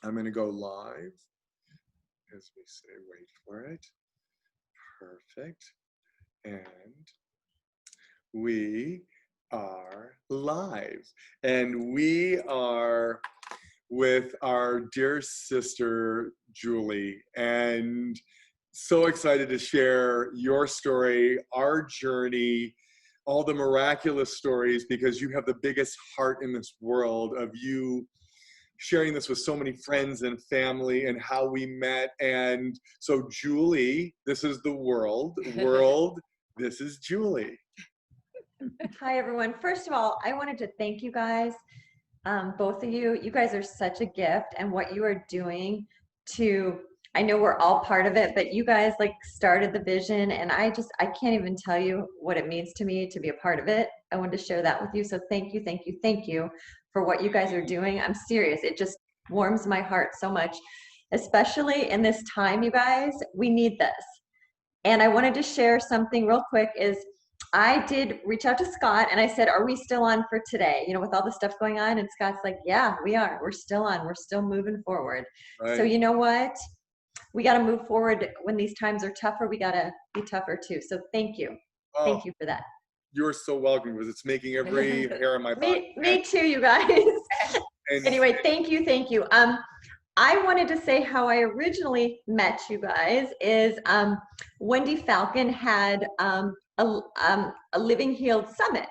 I'm going to go live as we say, wait for it. Perfect. And we are live. And we are with our dear sister, Julie. And so excited to share your story, our journey, all the miraculous stories, because you have the biggest heart in this world of you sharing this with so many friends and family and how we met. And so Julie, this is the world, this is Julie. Hi, everyone. First of all, I wanted to thank you guys, both of you. You guys are such a gift, and what you are doing to, I know we're all part of it, but you guys like started the vision, and I can't even tell you what it means to me to be a part of it. I wanted to share that with you. So thank you, thank you, thank you for what you guys are doing. I'm serious. It just warms my heart so much, especially in this time, you guys. We need this. And I wanted to share something real quick is I did reach out to Scott and I said, are we still on for today? You know, with all the stuff going on. And Scott's like, yeah, we are. We're still on. We're still moving forward. Right. So you know what? We got to move forward when these times are tougher. We got to be tougher too. So thank you. Oh, thank you for that. You're so welcome, because it's making every hair on my body. Me too, you guys. Anyway, thank you. Thank you. I wanted to say how I originally met you guys is Wendy Falcon had a Living Healed Summit,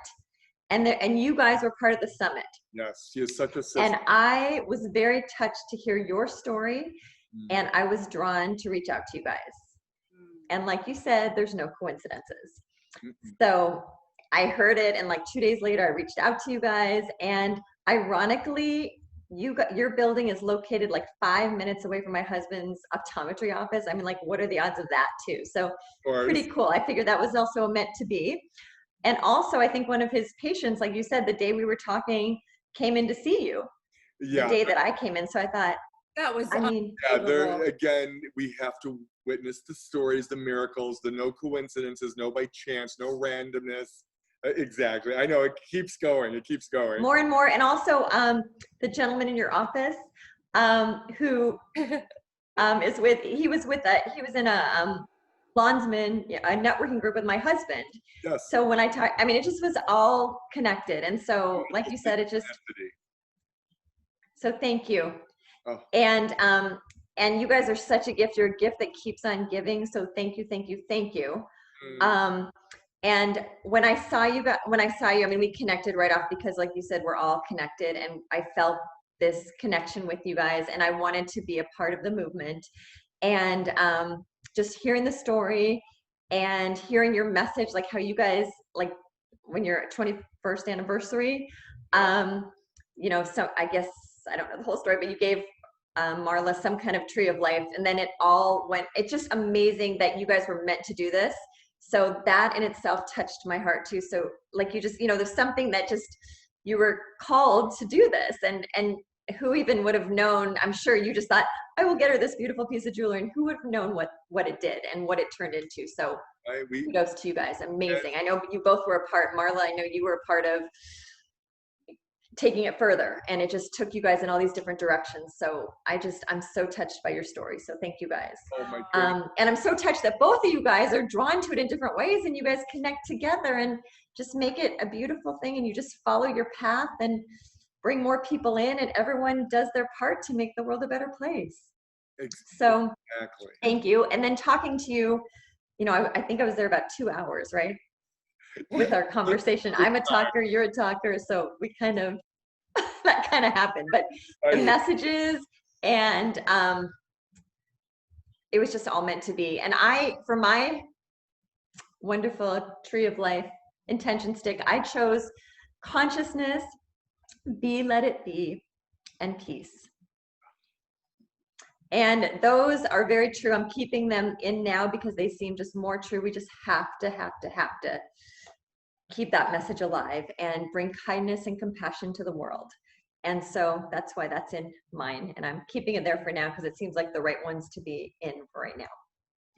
and you guys were part of the summit. Yes, she is such a sister. And I was very touched to hear your story, and I was drawn to reach out to you guys. And like you said, there's no coincidences. So I heard it, and like 2 days later, I reached out to you guys, and ironically, your building is located like 5 minutes away from my husband's optometry office. I mean, like, what are the odds of that too? So pretty cool. I figured that was also meant to be. And also, I think one of his patients, like you said, the day we were talking, came in to see you. Yeah. The day that I came in. So I thought, that was, I mean, yeah, there again, we have to witness the stories, the miracles, the no coincidences, no by chance, no randomness. Exactly. I know, it keeps going. It keeps going. More and more. And also, the gentleman in your office, who he was in a Lawnsman, a networking group with my husband. Yes. So when I talk, I mean, it just was all connected. And so, like you said, it just, so thank you. Oh. And you guys are such a gift. You're a gift that keeps on giving. So thank you, thank you, thank you. And when I saw you, I mean, we connected right off because, like you said, we're all connected, and I felt this connection with you guys, and I wanted to be a part of the movement. And just hearing the story and hearing your message, like how you guys, like when your 21st anniversary, you know, so I guess, I don't know the whole story, but you gave Marla some kind of tree of life, and then it all went, it's just amazing that you guys were meant to do this. So that in itself touched my heart too. So like you just, you know, there's something that just, you were called to do this, and who even would have known? I'm sure you just thought, I will get her this beautiful piece of jewelry, and who would have known what it did and what it turned into. So kudos to you guys. Amazing. I know you both were a part. Marla, I know you were a part of taking it further, and it just took you guys in all these different directions. So I'm so touched by your story. So thank you guys. Oh my goodness. And I'm so touched that both of you guys are drawn to it in different ways, and you guys connect together and just make it a beautiful thing, and you just follow your path and bring more people in, and everyone does their part to make the world a better place. Exactly. So thank you. And then talking to you, you know, I think I was there about 2 hours, right? With our conversation. I'm a talker, you're a talker, so we kind of, that kind of happened. But the messages, and it was just all meant to be. And for my wonderful tree of life intention stick, I chose consciousness, be, let it be, and peace. And those are very true. I'm keeping them in now because they seem just more true. We just have to keep that message alive and bring kindness and compassion to the world. And so that's why that's in mine. And I'm keeping it there for now because it seems like the right ones to be in for right now.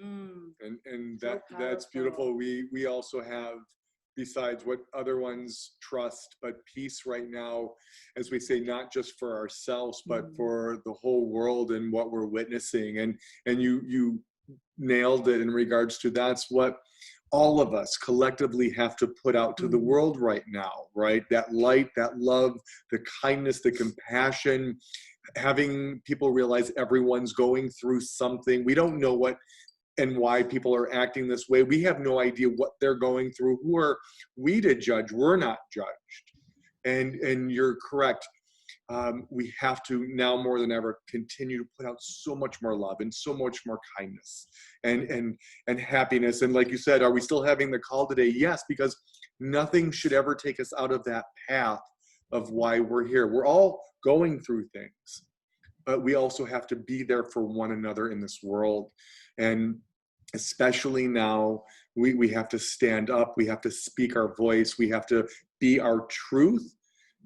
And that's beautiful. We also have besides what other ones trust, but peace right now, as we say, not just for ourselves, but for the whole world and what we're witnessing. And you nailed it in regards to that's what all of us collectively have to put out to the world right now, right? That light, that love, the kindness, the compassion, having people realize everyone's going through something. We don't know what and why people are acting this way. We have no idea what they're going through. Who are we to judge? We're not judged. And you're correct. We have to now more than ever continue to put out so much more love and so much more kindness and happiness. And like you said, are we still having the call today? Yes, because nothing should ever take us out of that path of why we're here. We're all going through things, but we also have to be there for one another in this world. And especially now, we have to stand up, we have to speak our voice, we have to be our truth.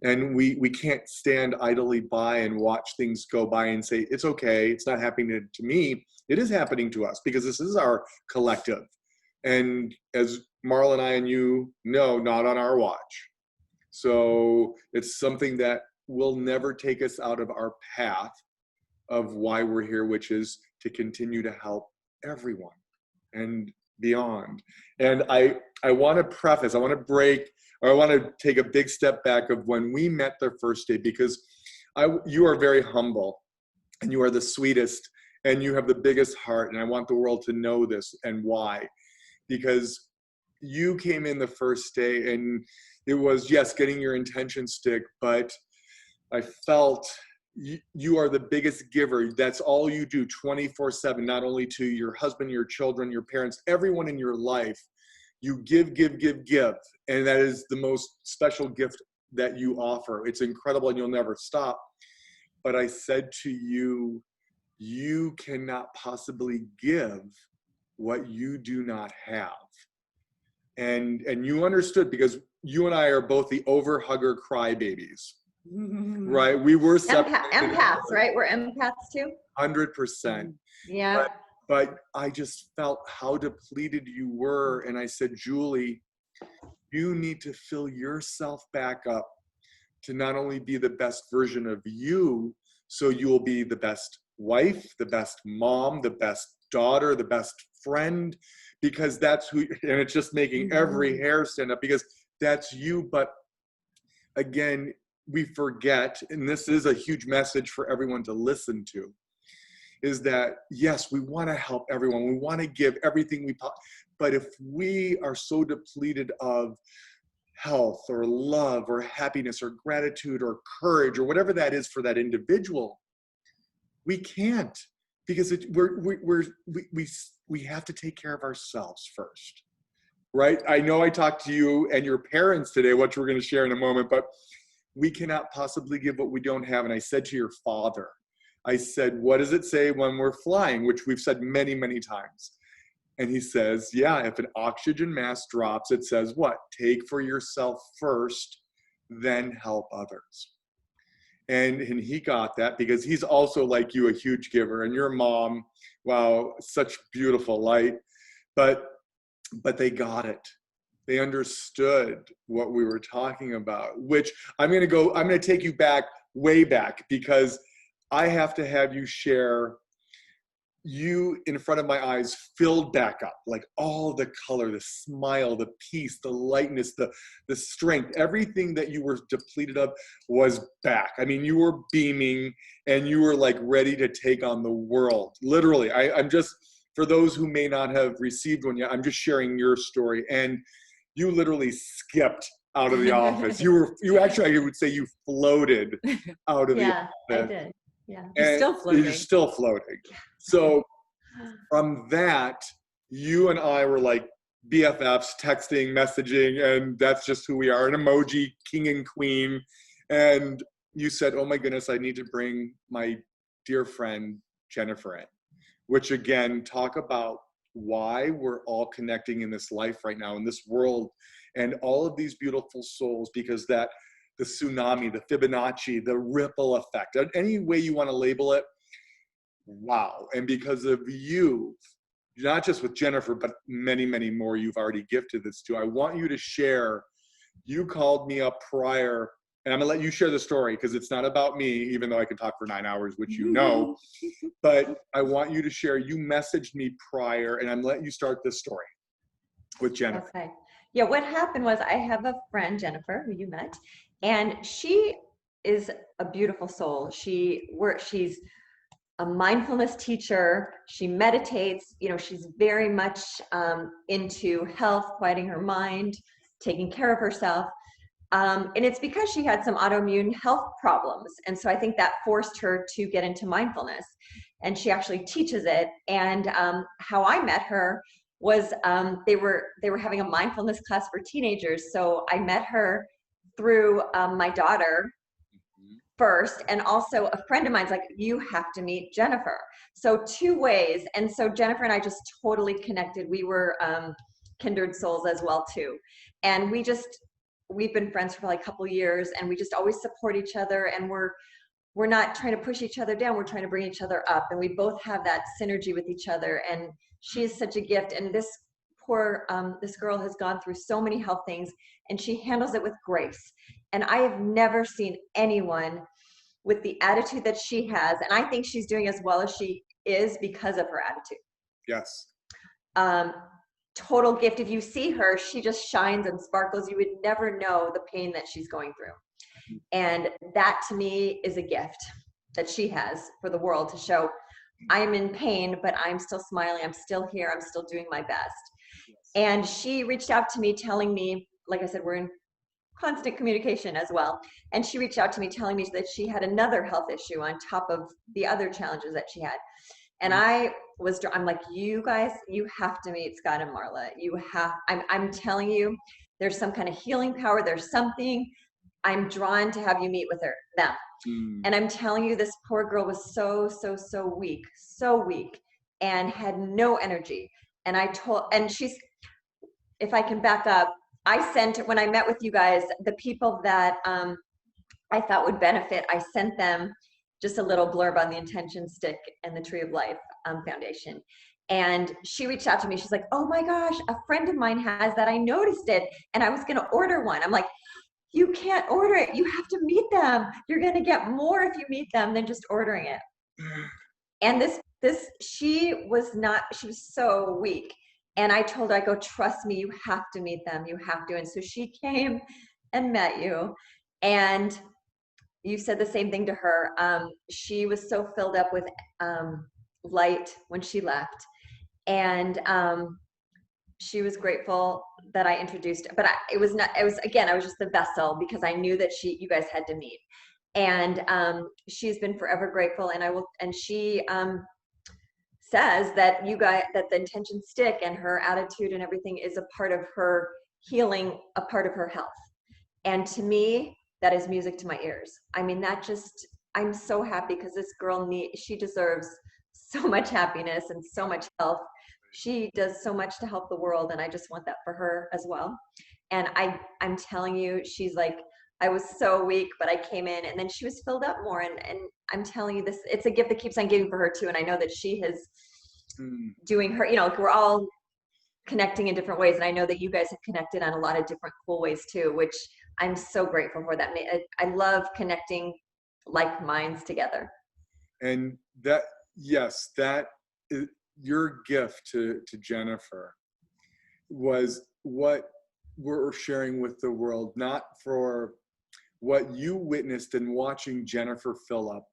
And we can't stand idly by and watch things go by and say, it's okay, it's not happening to me. It is happening to us because this is our collective. And as Marla and I and you know, not on our watch. So it's something that will never take us out of our path of why we're here, which is to continue to help everyone and beyond. And I want to preface, I want to take a big step back of when we met the first day, because you are very humble and you are the sweetest and you have the biggest heart. And I want the world to know this and why, because you came in the first day and it was, yes, getting your intention stick, but I felt you are the biggest giver. That's all you do 24/7, not only to your husband, your children, your parents, everyone in your life. You give, give, give, give. And that is the most special gift that you offer. It's incredible and you'll never stop. But I said to you, you cannot possibly give what you do not have. And you understood, because you and I are both the over-hugger crybabies. Right, we were empaths, right? We're empaths too. 100%. Yeah. But I just felt how depleted you were, and I said, Julie, you need to fill yourself back up to not only be the best version of you, so you will be the best wife, the best mom, the best daughter, the best friend, because that's who. And it's just making every hair stand up, because that's you. But again, we forget, and this is a huge message for everyone to listen to, is that, yes, we want to help everyone. We want to give everything we possibly, but if we are so depleted of health or love or happiness or gratitude or courage or whatever that is for that individual, we can't, because we have to take care of ourselves first, right? I know I talked to you and your parents today, which we're going to share in a moment, but we cannot possibly give what we don't have. And I said to your father, I said, what does it say when we're flying? Which we've said many, many times. And he says, yeah, if an oxygen mask drops, it says what? Take for yourself first, then help others. And he got that, because he's also, like you, a huge giver. And your mom, wow, such beautiful light. But they got it. They understood what we were talking about, which I'm going to take you back, way back, because I have to have you share, you in front of my eyes filled back up, like all the color, the smile, the peace, the lightness, the strength, everything that you were depleted of was back. I mean, you were beaming and you were like ready to take on the world. Literally, I'm just, for those who may not have received one yet, I'm just sharing your story. And you literally skipped out of the office. You actually, I would say you floated out of the office. Yeah, I did. Yeah. You're still floating. You're still floating. So from that, you and I were like BFFs, texting, messaging, and that's just who we are, an emoji, king and queen. And you said, oh my goodness, I need to bring my dear friend Jennifer in, which again, talk about why we're all connecting in this life right now, in this world, and all of these beautiful souls, because that the tsunami, the Fibonacci, the ripple effect, any way you want to label it, wow. And because of you, not just with Jennifer, but many, many more you've already gifted this to. I want you to share, you called me up prior, and I'm gonna let you share the story because it's not about me, even though I can talk for 9 hours, which you know, but I want you to share, you messaged me prior, and I'm letting you start this story with Jennifer. Okay. Yeah, what happened was I have a friend, Jennifer, who you met, and she is a beautiful soul. She's a mindfulness teacher. She meditates. You know, she's very much into health, quieting her mind, taking care of herself. And it's because she had some autoimmune health problems. And so I think that forced her to get into mindfulness. And she actually teaches it. And how I met her was they were having a mindfulness class for teenagers. So I met her through my daughter first, and also a friend of mine's like, you have to meet Jennifer. So 2 ways. And so Jennifer and I just totally connected. We were kindred souls as well too. And we've been friends for like a couple years, and we just always support each other, and we're not trying to push each other down, we're trying to bring each other up, and we both have that synergy with each other. And she is such a gift, and this this girl has gone through so many health things, and she handles it with grace. And I have never seen anyone with the attitude that she has, and I think she's doing as well as she is because of her attitude. Yes. Total gift. If you see her, she just shines and sparkles. You would never know the pain that she's going through. And that to me is a gift that she has for the world, to show I'm in pain, but I'm still smiling. I'm still here. I'm still doing my best. Yes. And she reached out to me telling me, like I said, we're in constant communication as well. And she reached out to me telling me that she had another health issue on top of the other challenges that she had. And I'm like, you guys, you have to meet Scott and Marla. I'm telling you, there's some kind of healing power. There's something. I'm drawn to have you meet with them. And I'm telling you, this poor girl was so weak, and had no energy. And if I can back up, when I met with you guys, the people that I thought would benefit, I sent them just a little blurb on the intention stick and the Tree of Life Foundation. And she reached out to me. She's like, oh my gosh, a friend of mine has that. I noticed it, and I was going to order one. I'm like, you can't order it. You have to meet them. You're going to get more if you meet them than just ordering it. And she was so weak. And I told her, I go, trust me, you have to meet them. You have to. And so she came and met you. And you said the same thing to her. She was so filled up with light when she left. And she was grateful that I introduced her. But I was just the vessel, because I knew that you guys had to meet. And she's been forever grateful. And she says that that the intention stick and her attitude and everything is a part of her healing, a part of her health. And to me, that is music to my ears. I mean, I'm so happy, because this girl she deserves so much happiness and so much health. She does so much to help the world, and I just want that for her as well. And I'm telling you, she's like, I was so weak, but I came in, and then she was filled up more. And I'm telling you, it's a gift that keeps on giving for her too. And I know that she is doing her, we're all connecting in different ways. And I know that you guys have connected on a lot of different cool ways too, which I'm so grateful for that. I love connecting like minds together. And that is your gift to Jennifer was what we're sharing with the world, not for what you witnessed in watching Jennifer fill up.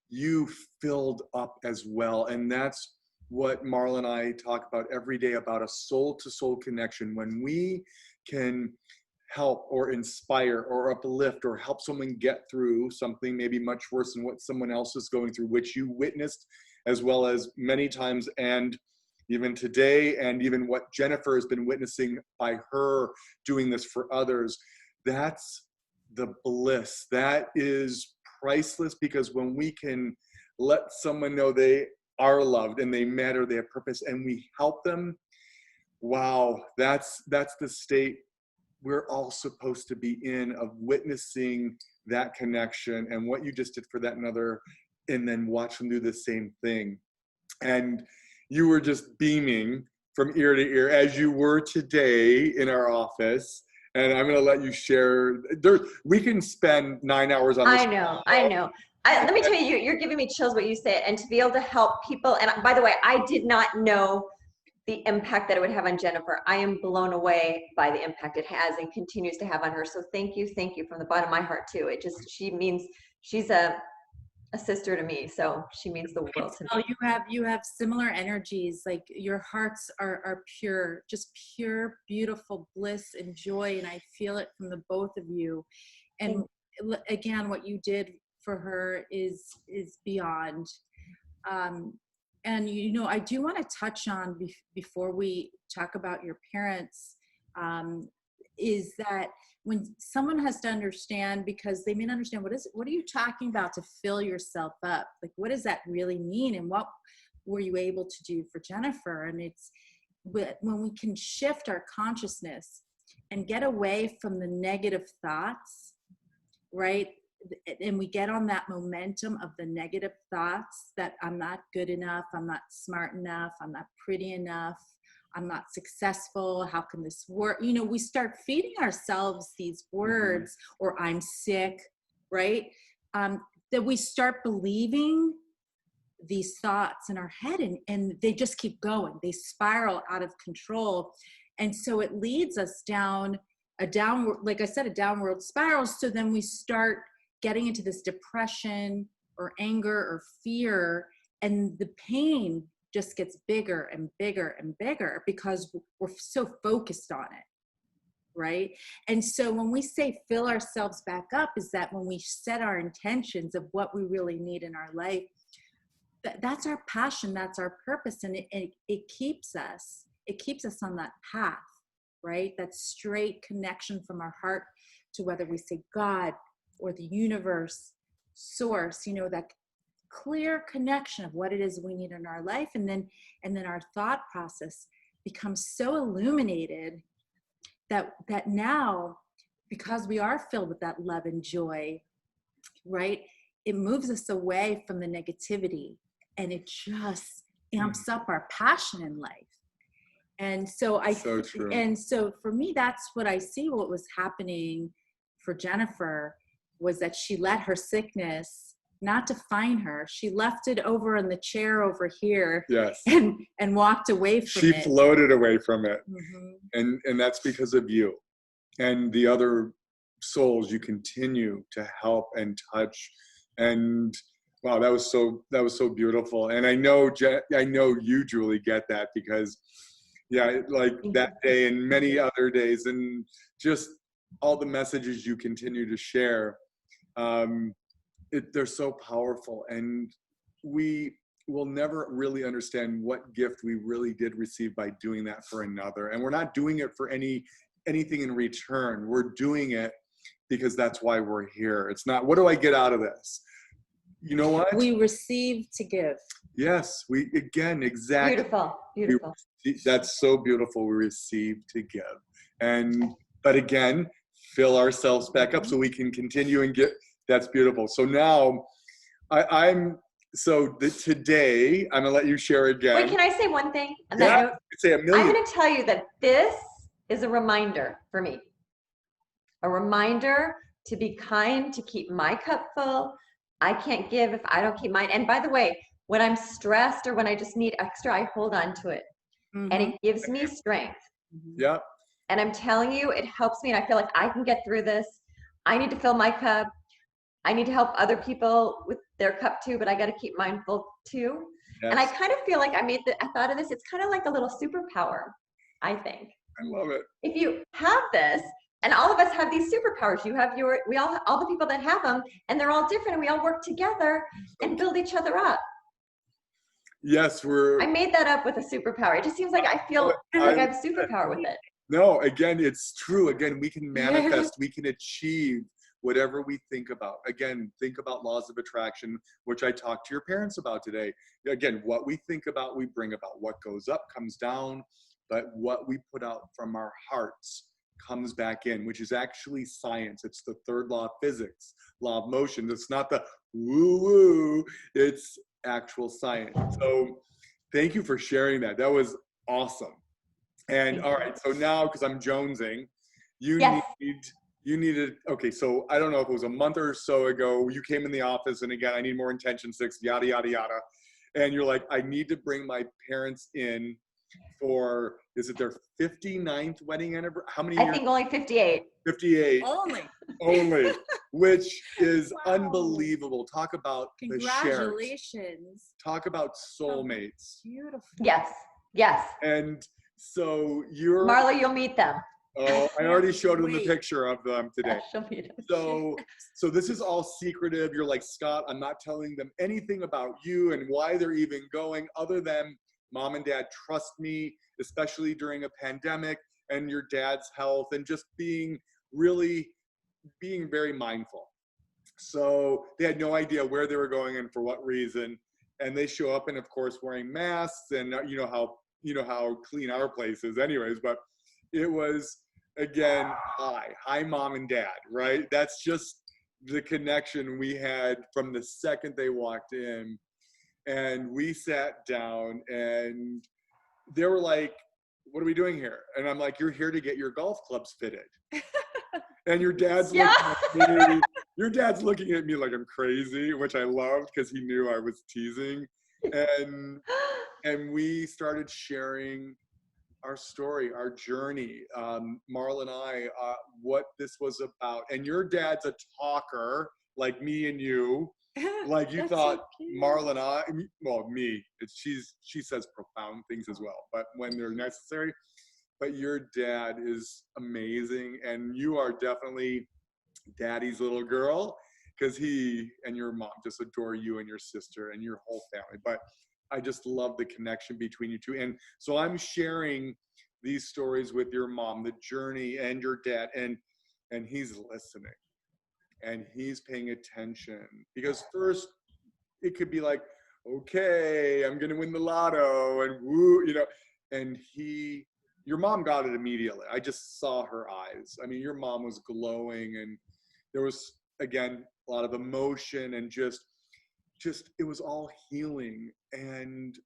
You filled up as well. And that's what Marla and I talk about every day, about a soul-to-soul connection. When we can help or inspire or uplift or help someone get through something maybe much worse than what someone else is going through, which you witnessed as well as many times, and even today, and even what Jennifer has been witnessing by her doing this for others, that's the bliss. That is priceless, because when we can let someone know they are loved and they matter, they have purpose, and we help them, wow, that's the state we're all supposed to be in, of witnessing that connection and what you just did for that another, and then watch them do the same thing. And you were just beaming from ear to ear, as you were today in our office. And I'm going to let you share. We can spend 9 hours on this. I know. Let me tell you, you're giving me chills what you say, and to be able to help people. And by the way, I did not know the impact that it would have on Jennifer. I am blown away by the impact it has and continues to have on her. So thank you from the bottom of my heart too. She's a sister to me, so she means the world to me. You have similar energies. Like your hearts are pure, just pure, beautiful bliss and joy, and I feel it from the both of you. And again, what you did for her is beyond. And I do want to touch on before we talk about your parents, is that when someone has to understand, because they may not understand what are you talking about to fill yourself up? Like, what does that really mean? And what were you able to do for Jennifer? And it's when we can shift our consciousness and get away from the negative thoughts, right? And we get on that momentum of the negative thoughts that I'm not good enough, I'm not smart enough, I'm not pretty enough, I'm not successful, how can this work? We start feeding ourselves these words, or I'm sick, right? That we start believing these thoughts in our head, and they just keep going. They spiral out of control. And so it leads us down a downward, like I said, a downward spiral. So then we start getting into this depression or anger or fear, and the pain just gets bigger and bigger and bigger because we're so focused on it, right? And so when we say fill ourselves back up, is that when we set our intentions of what we really need in our life, that's our passion, that's our purpose, and it keeps us on that path, right? That straight connection from our heart to whether we say God or the universe, source, that clear connection of what it is we need in our life. And then our thought process becomes so illuminated that now, because we are filled with that love and joy, right? It moves us away from the negativity, and it just amps up our passion in life. And so so for me, that's what I see, what was happening for Jennifer, was that she let her sickness not define her. She left it over in the chair over here. Yes. And walked away from it. She floated away from it. Mm-hmm. And that's because of you and the other souls you continue to help and touch. And wow, that was so beautiful. And I know you, Julie, get that, because like that day and many other days, and just all the messages you continue to share, they're so powerful, and we will never really understand what gift we really did receive by doing that for another. And we're not doing it for anything in return. We're doing it because that's why we're here. It's not, what do I get out of this? You know what? We receive to give. Yes, exactly. Beautiful. That's so beautiful. We receive to give. But again, fill ourselves back up so we can continue and get. That's beautiful. So now today I'm gonna let you share again. Wait, can I say one thing? Say a million. I'm gonna tell you that this is a reminder for me. A reminder to be kind, to keep my cup full. I can't give if I don't keep mine. And by the way, when I'm stressed or when I just need extra, I hold on to it. And it gives me strength. Yeah. And I'm telling you, it helps me, and I feel like I can get through this. I need to fill my cup. I need to help other people with their cup too, but I got to keep mine full too. Yes. And I kind of feel like I thought of this, it's kind of like a little superpower, I think. I love it. If you have this, and all of us have these superpowers, all the people that have them, and they're all different, and we all work together and build each other up. Yes, I made that up with a superpower. It just seems like I feel like I have a superpower with it. No, again, it's true. Again, we can manifest, we can achieve whatever we think about. Again, think about laws of attraction, which I talked to your parents about today. Again, what we think about, we bring about. What goes up comes down, but what we put out from our hearts comes back in, which is actually science. It's the third law of physics, law of motion. It's not the woo-woo, it's actual science. So Thank you for sharing that. That was awesome. And all right, so now, because I'm jonesing, you Yes. you needed, okay, so I don't know if it was a month or so ago, you came in the office, and again, I need more intention sticks, yada, yada, yada. And you're like, I need to bring my parents in for, is it their 59th wedding anniversary? How many years? I think only 58. 58. Only, which is Wow. unbelievable. Talk about the shares. Congratulations. Talk about soulmates. Beautiful. Yes. Yes. And so you're, Marla, you'll meet them. oh, I already showed them the Wait. picture of them today. She'll meet them. So this is all secretive. You're like, Scott, I'm not telling them anything about you and why they're even going, other than mom and dad trust me, especially during a pandemic, and your dad's health, and just being very mindful. So they had no idea where they were going and for what reason. And they show up, and of course wearing masks, and you know how clean our place is anyways, but it was, again, hi mom and dad, right? That's just the connection we had from the second they walked in. And we sat down, and they were like, what are we doing here? And I'm like, you're here to get your golf clubs fitted. And your dad's looking at me. Your dad's looking at me like I'm crazy, which I loved because he knew I was teasing. And we started sharing our story, our journey, Marla and I, what this was about. And your dad's a talker, like me and you. Like you thought so Marla and I, well, me, she says profound things as well, but when they're necessary. But your dad is amazing, and you are definitely daddy's little girl, because he and your mom just adore you and your sister and your whole family. But I just love the connection between you two. And so I'm sharing these stories with your mom, the journey, and your dad, and he's listening, and he's paying attention, because first it could be like, okay, I'm gonna win the lotto, and woo, and your mom got it immediately. I just saw her eyes. I mean, your mom was glowing, and there was, again, a lot of emotion, and just it was all healing. And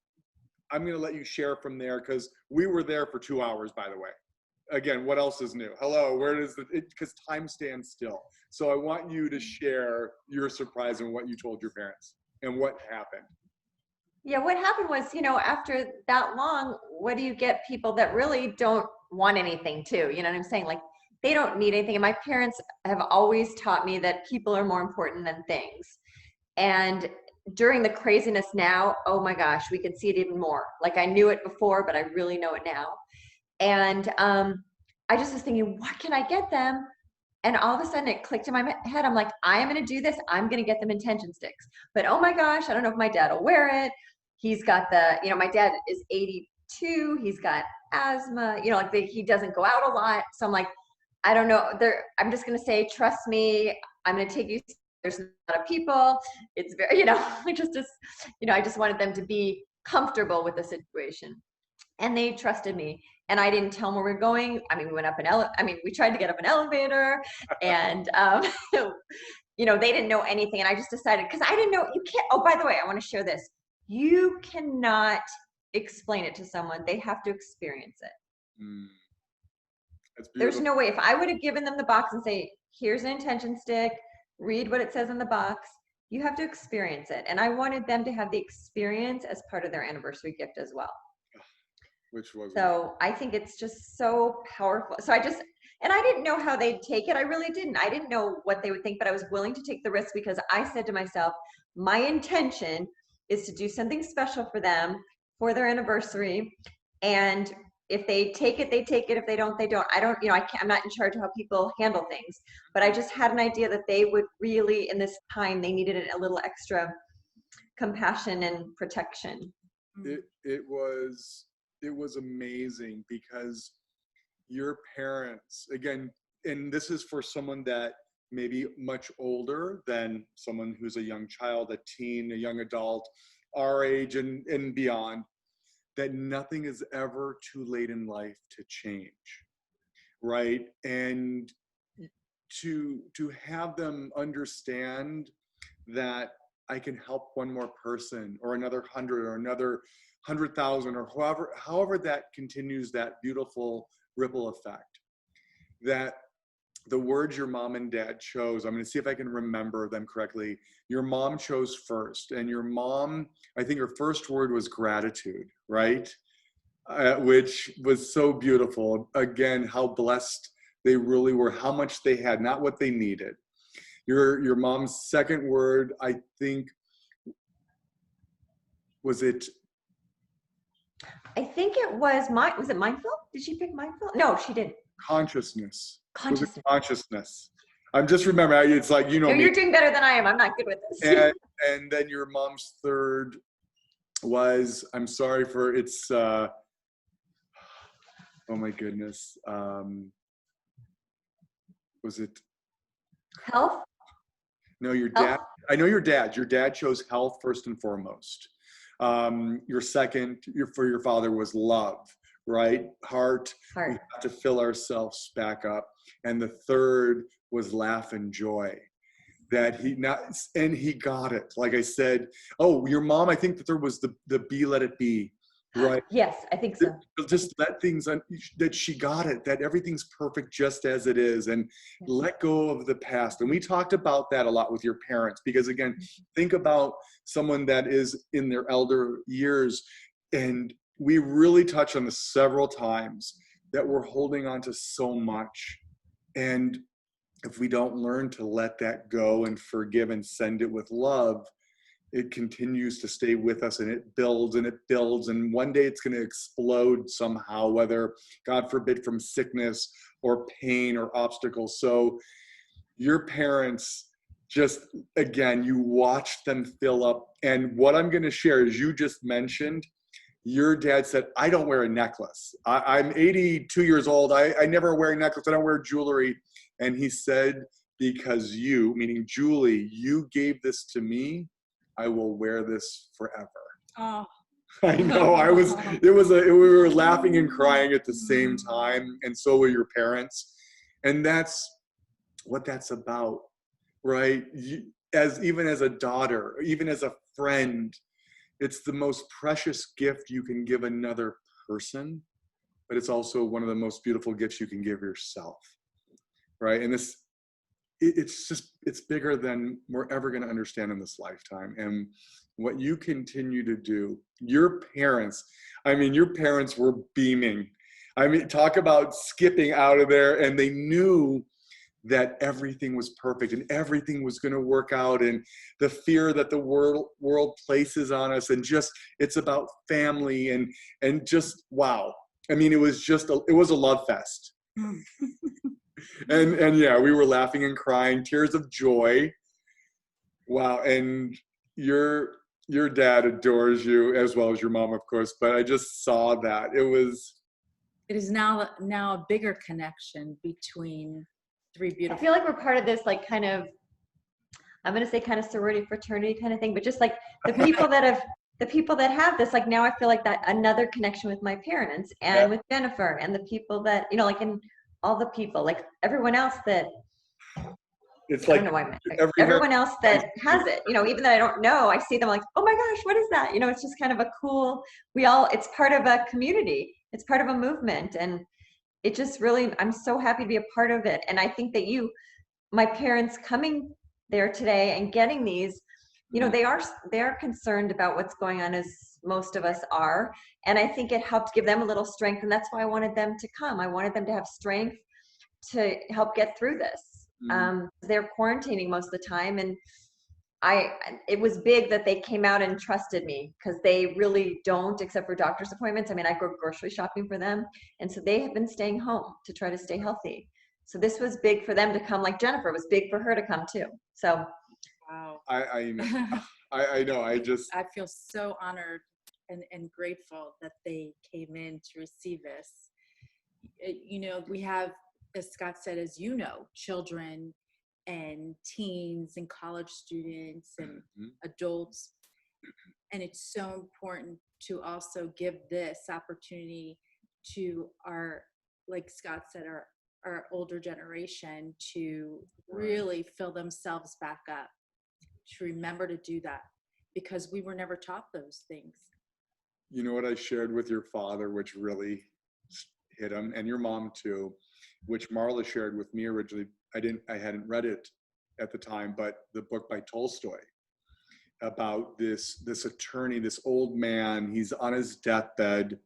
I'm going to let you share from there, because we were there for 2 hours, by the way. Again, what else is new? Hello, where does because time stands still. So I want you to share your surprise and what you told your parents and what happened. Yeah, what happened was, after that long, what do you get people that really don't want anything too? You know what I'm saying? Like, they don't need anything. And my parents have always taught me that people are more important than things. And during the craziness now, oh my gosh, we can see it even more. Like, I knew it before, but I really know it now. And I just was thinking, what can I get them? And all of a sudden it clicked in my head. I'm like, I am going to do this. I'm going to get them intention sticks. But oh my gosh, I don't know if my dad will wear it. He's got my dad is 82. He's got asthma, he doesn't go out a lot. So I'm like, I don't know. I'm just going to say, trust me. I'm going to take you. There's a lot of people. It's very, I just wanted them to be comfortable with the situation. And they trusted me. And I didn't tell them where we're going. I mean, we went up we tried to get up an elevator, and they didn't know anything. And I just decided, because I didn't know, you can't. Oh, by the way, I want to share this. You cannot explain it to someone. They have to experience it. That's beautiful. There's no way. If I would have given them the box and say, here's an intention stick, read what it says in the box, you have to experience it. And I wanted them to have the experience as part of their anniversary gift as well. Which was so I think it's just so powerful. So I didn't know how they'd take it. I really didn't. I didn't know what they would think, but I was willing to take the risk, because I said to myself, my intention is to do something special for them for their anniversary. And if they take it, they take it. If they don't, they don't. I'm not in charge of how people handle things, but I just had an idea that they would really, in this time, they needed a little extra compassion and protection. It was amazing, because your parents, again, and this is for someone that maybe much older than someone who's a young child, a teen, a young adult, our age and beyond, that nothing is ever too late in life to change, right? And to have them understand that I can help one more person or another 100 or another 100,000 or however that continues that beautiful ripple effect. That the words your mom and dad chose, I'm going to see if I can remember them correctly. Your mom chose first, and your mom, I think her first word was gratitude, right? Which was so beautiful. Again, how blessed they really were, how much they had, not what they needed. Your mom's second word, I think, was it? I think it was was it mindful? Did she pick mindful? No, she didn't. Consciousness. Consciousness. Was it consciousness? I'm just remembering, it's like, you know, no, you're doing better than I am. I'm not good with this. and then your mom's third was, I'm sorry for it's, oh my goodness. Was it? Health? No, your dad. I know your dad. Your dad chose health first and foremost. Your second, for your father, was love, right? Heart. We have to fill ourselves back up. And the third was laugh and joy. That he got it. Like I said, oh, your mom, I think the third was the be, let it be, right? Yes, I think so. Just let things, that she got it, that everything's perfect just as it is, and let go of the past. And we talked about that a lot with your parents, because again, think about someone that is in their elder years, and we really touched on this several times, that we're holding on to so much. And if we don't learn to let that go and forgive and send it with love, it continues to stay with us, and it builds and it builds. And one day it's going to explode somehow, whether, God forbid, from sickness or pain or obstacles. So your parents, just, again, you watch them fill up. And what I'm going to share is, you just mentioned, your dad said, I don't wear a necklace. I'm 82 years old. I never wear a necklace. I don't wear jewelry. And he said, because you, meaning Julie, you gave this to me, I will wear this forever. Oh. I know. We were laughing and crying at the same time. And so were your parents. And that's what that's about, right? Even as a daughter, even as a friend, it's the most precious gift you can give another person, but it's also one of the most beautiful gifts you can give yourself, right? And it's bigger than we're ever going to understand in this lifetime. And what you continue to do, your parents were beaming. I mean, talk about skipping out of there, and they knew that everything was perfect and everything was going to work out, and the fear that the world places on us, and just, it's about family, and just, wow. I mean, it was a love fest. And yeah, we were laughing and crying, tears of joy. Wow. And your dad adores you, as well as your mom, of course, but I just saw that it is now a bigger connection between three beautiful. I feel like we're part of this, like, kind of, I'm going to say kind of sorority fraternity kind of thing, but just like the people that have this, like, now I feel like that another connection with my parents and with Jennifer, and the people that, you know, like, and all the people, like everyone else that, it's like, everyone else that has it, you know, even that I don't know, I see them like, oh my gosh, what is that? You know, it's just kind of a cool, it's part of a community. It's part of a movement. And it just really, I'm so happy to be a part of it. And I think that my parents coming there today and getting these, you know, they are concerned about what's going on, as most of us are. And I think it helped give them a little strength. And that's why I wanted them to come. I wanted them to have strength to help get through this. They're quarantining most of the time. And it was big that they came out and trusted me, because they really don't, except for doctor's appointments. I mean, I go grocery shopping for them. And so they have been staying home to try to stay healthy. So this was big for them to come, like Jennifer, it was big for her to come too. So. Wow. I know. I feel so honored and grateful that they came in to receive this. You know, we have, as Scott said, as you know, children and teens and college students and adults. And it's so important to also give this opportunity to our, like Scott said, our older generation to really fill themselves back up, to remember to do that, because we were never taught those things. You know what I shared with your father, which really hit him, and your mom too, which Marla shared with me originally. I hadn't read it at the time, but the book by Tolstoy about this attorney, this old man. He's on his deathbed,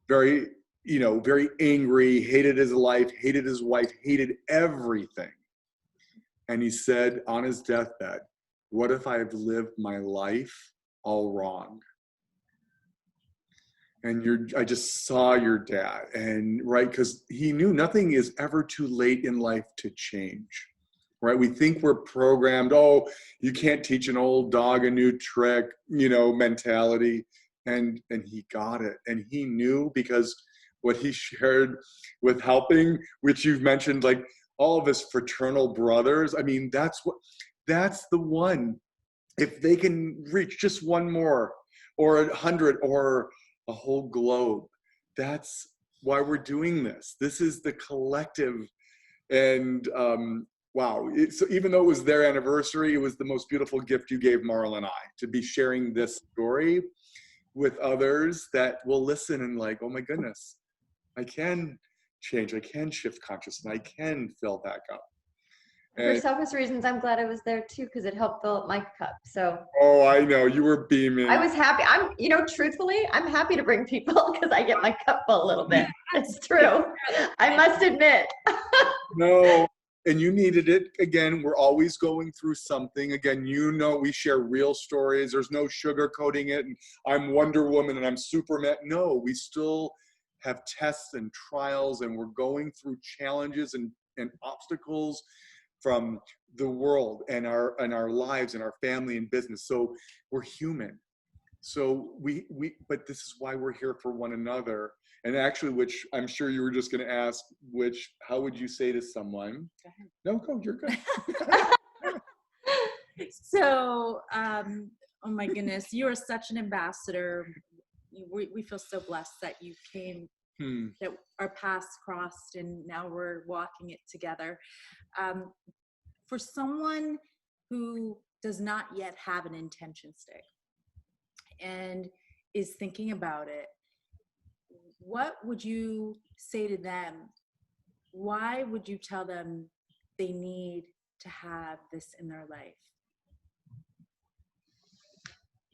very, very angry, hated his life, hated his wife, hated everything. And he said on his deathbed, what if I've lived my life all wrong? And I just saw your dad, and right, because he knew nothing is ever too late in life to change, right? We think we're programmed, oh, you can't teach an old dog a new trick, mentality. And he got it. And he knew, because what he shared with helping, which you've mentioned, like all of his fraternal brothers, I mean, that's the one. If they can reach just one more, or 100, or a whole globe, that's why we're doing this. This is the collective. And wow, so even though it was their anniversary, it was the most beautiful gift you gave Marla and I, to be sharing this story with others that will listen and like, oh my goodness, I can change, I can shift consciousness, and I can fill back up. For selfish reasons, I'm glad I was there too, because it helped fill up my cup. So. Oh, I know, you were beaming. I was happy. Truthfully, I'm happy to bring people because I get my cup full a little bit. It's true. I must admit. No, and you needed it. Again, we're always going through something. Again, we share real stories. There's no sugarcoating it. And I'm Wonder Woman and I'm Superman. No, we still have tests and trials, and we're going through challenges and obstacles from the world and our lives and our family and business. So we're human. So but this is why we're here for one another. And actually, which I'm sure you were just going to ask, how would you say to someone? Go ahead. No, go, you're good. So, oh my goodness, you are such an ambassador. We feel so blessed that you came, that our paths crossed, and now we're walking it together. For someone who does not yet have an intention stick and is thinking about it, what would you say to them? Why would you tell them they need to have this in their life?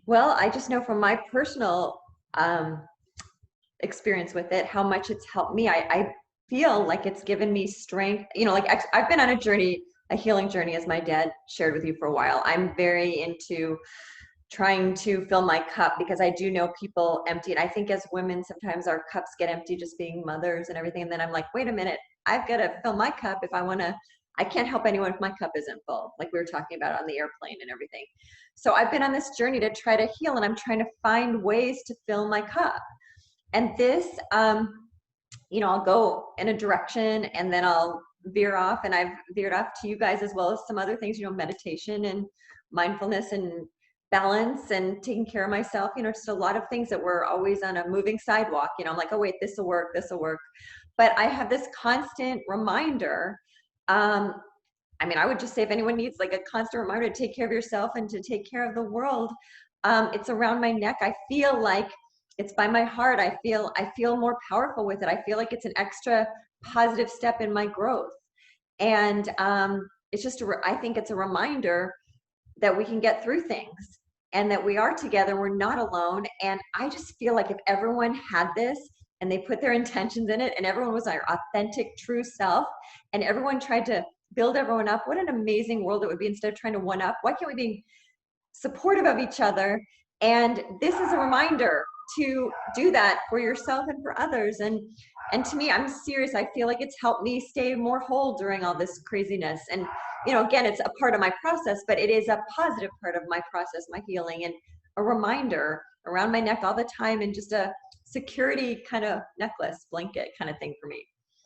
Well, I just know from my personal experience with it, how much it's helped me. I feel like it's given me strength. I've been on a healing journey, as my dad shared with you, for a while. I'm very into trying to fill my cup, because I do know people empty. And I think as women, sometimes our cups get empty just being mothers and everything. And then I'm like, wait a minute, I've got to fill my cup if I can't help anyone if my cup isn't full, like we were talking about on the airplane and everything. So I've been on this journey to try to heal, and I'm trying to find ways to fill my cup. And this, I'll go in a direction and then I'll veer off, and I've veered off to you guys as well as some other things, meditation and mindfulness and balance and taking care of myself, just a lot of things that we're always on a moving sidewalk. I'm like, oh wait, this will work. But I have this constant reminder. I would just say, if anyone needs like a constant reminder to take care of yourself and to take care of the world, it's around my neck. I feel like it's by my heart. I feel more powerful with it. I feel like it's an extra positive step in my growth. And it's just, I think it's a reminder that we can get through things and that we are together. We're not alone. And I just feel like if everyone had this and they put their intentions in it, and everyone was our authentic, true self, and everyone tried to build everyone up, what an amazing world it would be. Instead of trying to one up, why can't we be supportive of each other? And this is a reminder to do that for yourself and for others. And to me, I'm serious. I feel like it's helped me stay more whole during all this craziness. And, again, it's a part of my process, but it is a positive part of my process, my healing, and a reminder around my neck all the time, and just a security kind of necklace, blanket kind of thing for me.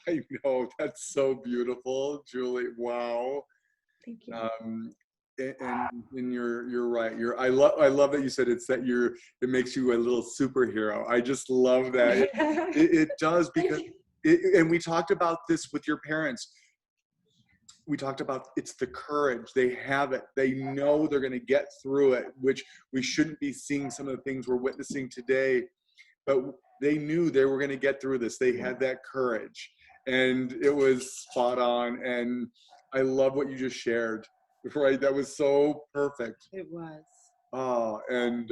I know, that's so beautiful, Julie. Wow. Thank you. And you're right. I love that you said it makes you a little superhero. I just love that. It does, because and we talked about this with your parents. we talked about, it's the courage. They have it. They know they're going to get through it, which we shouldn't be seeing some of the things we're witnessing today, but they knew they were going to get through this. They had that courage, and it was spot on. And I love what you just shared, right? That was so perfect. It was. Oh, and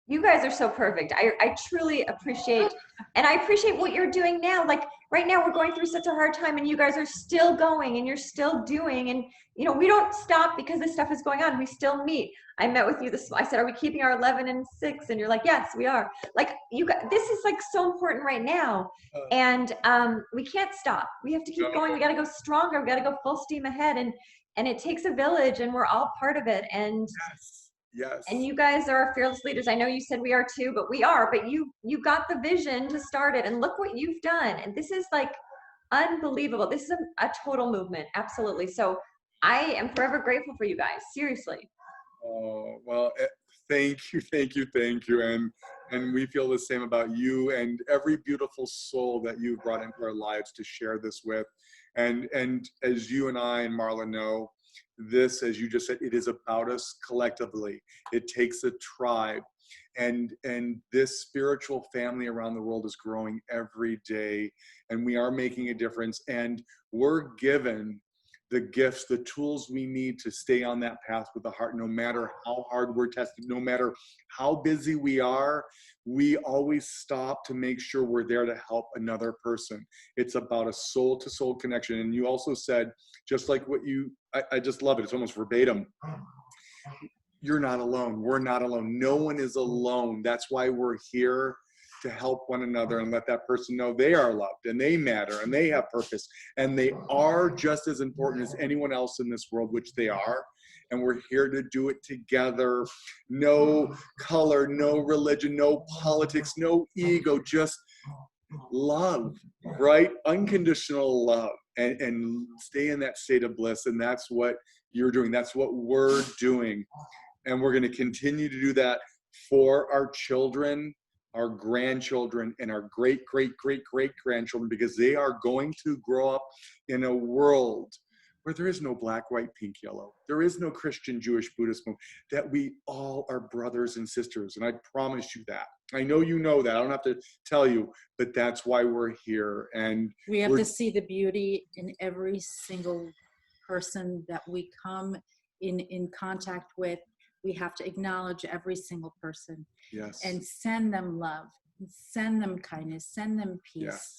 you guys are so perfect. I truly appreciate, and I appreciate what you're doing now. Like right now we're going through such a hard time, and you guys are still going, and you're still doing, and you know, we don't stop because this stuff is going on. We still meet. I met with you I said, are we keeping our 11 and 6? And you're like, yes, we are. Like you guys, this is like so important right now. And we can't stop. We have to keep going. We got to go stronger. We got to go full steam ahead. And it takes a village, and we're all part of it. And yes. And you guys are our fearless leaders. I know you said we are too, but we are. But you got the vision to start it, and look what you've done. And this is like unbelievable. This is a total movement, absolutely. So I am forever grateful for you guys. Seriously. Oh, well, thank you. And we feel the same about you and every beautiful soul that you've brought into our lives to share this with. And as you and I and Marla know, this, as you just said, it is about us collectively. It takes a tribe. And this spiritual family around the world is growing every day. And we are making a difference. And we're given the gifts, the tools we need to stay on that path with the heart, no matter how hard we're tested, no matter how busy we are, we always stop to make sure we're there to help another person. It's about a soul to soul connection. And you also said, just like what I just love it. It's almost verbatim. You're not alone. We're not alone. No one is alone. That's why we're here, to help one another and let that person know they are loved and they matter and they have purpose and they are just as important as anyone else in this world, which they are. And we're here to do it together. No color, no religion, no politics, no ego, just love, right? Unconditional love, and stay in that state of bliss. And that's what you're doing. That's what we're doing. And we're going to continue to do that for our children, our grandchildren, and our great grandchildren, because they are going to grow up in a world where there is no black, white, pink, yellow. There is no Christian, Jewish, Buddhist, that we all are brothers and sisters. And I promise you that. I know you know that. I don't have to tell you, but that's why we're here. And we have to see the beauty in every single person that we come in contact with. We have to acknowledge every single person. Yes. And send them love, send them kindness, send them peace. Yes.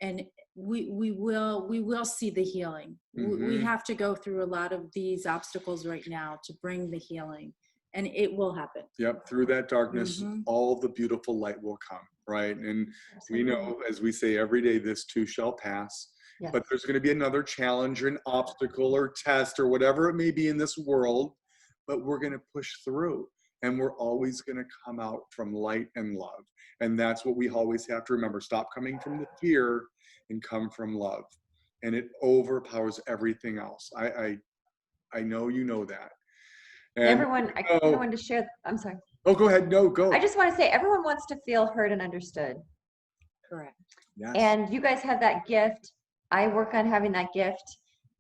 And we will see the healing. Mm-hmm. We have to go through a lot of these obstacles right now to bring the healing, and it will happen. Yep. Through that darkness, all the beautiful light will come, right? And we know, as we say every day, this too shall pass. Yes. But there's going to be another challenge or an obstacle or test or whatever it may be in this world, but we're going to push through. And we're always going to come out from light and love. And that's what we always have to remember. Stop coming from the fear and come from love. And it overpowers everything else. I know you know that. And everyone, I kind of wanted to share. I'm sorry. Oh, go ahead. No, go. I just want to say everyone wants to feel heard and understood. Correct. Yes. And you guys have that gift. I work on having that gift.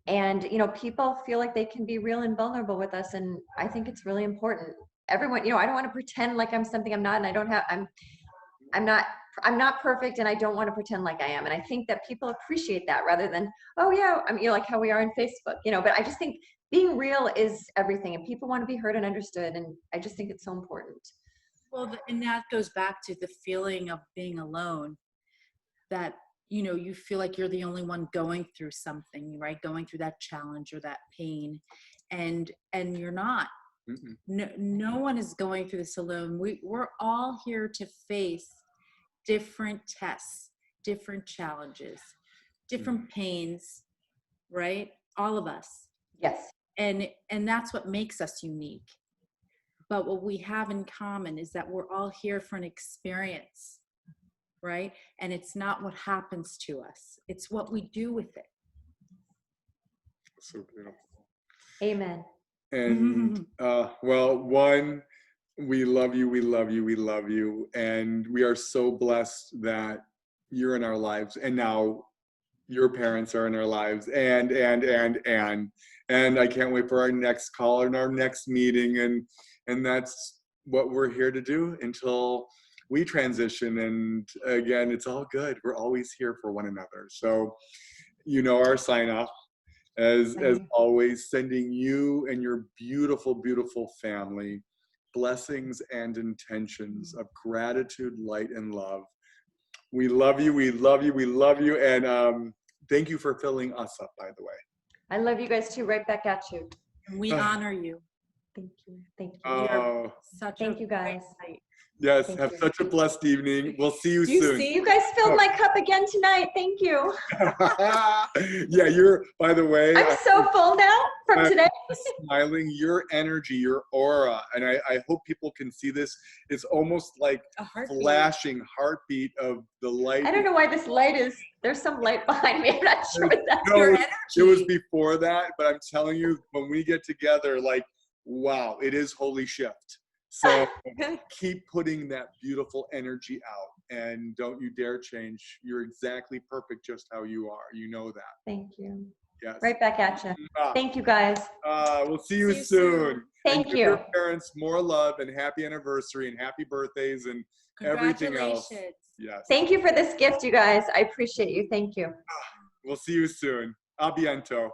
And, you know, people feel like they can be real and vulnerable with us. And I think it's really important. Everyone, you know, I don't want to pretend like I'm something I'm not, and I don't have, I'm not perfect, and I don't want to pretend like I am. And I think that people appreciate that rather than, oh yeah, I mean, you know, like how we are on Facebook, you know, but I just think being real is everything, and people want to be heard and understood. And I just think it's so important. Well, and that goes back to the feeling of being alone, that, you know, you feel like you're the only one going through something, right? Going through that challenge or that pain, and you're not. No one is going through this alone. We're all here to face different tests, different challenges, different pains, right? All of us. Yes. And that's what makes us unique. But what we have in common is that we're all here for an experience, right? And it's not what happens to us. It's what we do with it. So beautiful. Amen. And well, one, we love you, and we are so blessed that you're in our lives. And now your parents are in our lives, and I can't wait for our next call and our next meeting, and that's what we're here to do until we transition. And again, it's all good. We're always here for one another. So, you know, our sign off, as always, sending you and your beautiful, beautiful family blessings and intentions of gratitude, light, and love. We love you. We love you. We love you. And thank you for filling us up, by the way. I love you guys too. Right back at you. And we honor you. Thank you. Thank you. Oh, Thank you guys. yes. Thank Have you. such a blessed evening. We'll see you soon. You guys filled my cup again tonight. Thank you. Yeah, you're, by the way, I'm so full now from today. Smiling, your energy, your aura, and I hope people can see this. It's almost like A heartbeat. flashing heartbeat of the light. I don't know why this light is, there's some light behind me. I'm not sure what that's. No, Your it was before that, but I'm telling you, when we get together, like, wow, it is holy shift. So keep putting that beautiful energy out, and don't you dare change. You're exactly perfect just how you are. You know that. Thank you. Yes. Right back at you. Thank you guys. We'll see you soon. Thank and give you. your parents more love and happy anniversary and happy birthdays and everything else. Yes. Thank you for this gift, you guys. I appreciate you. Thank you. We'll see you soon. A biento.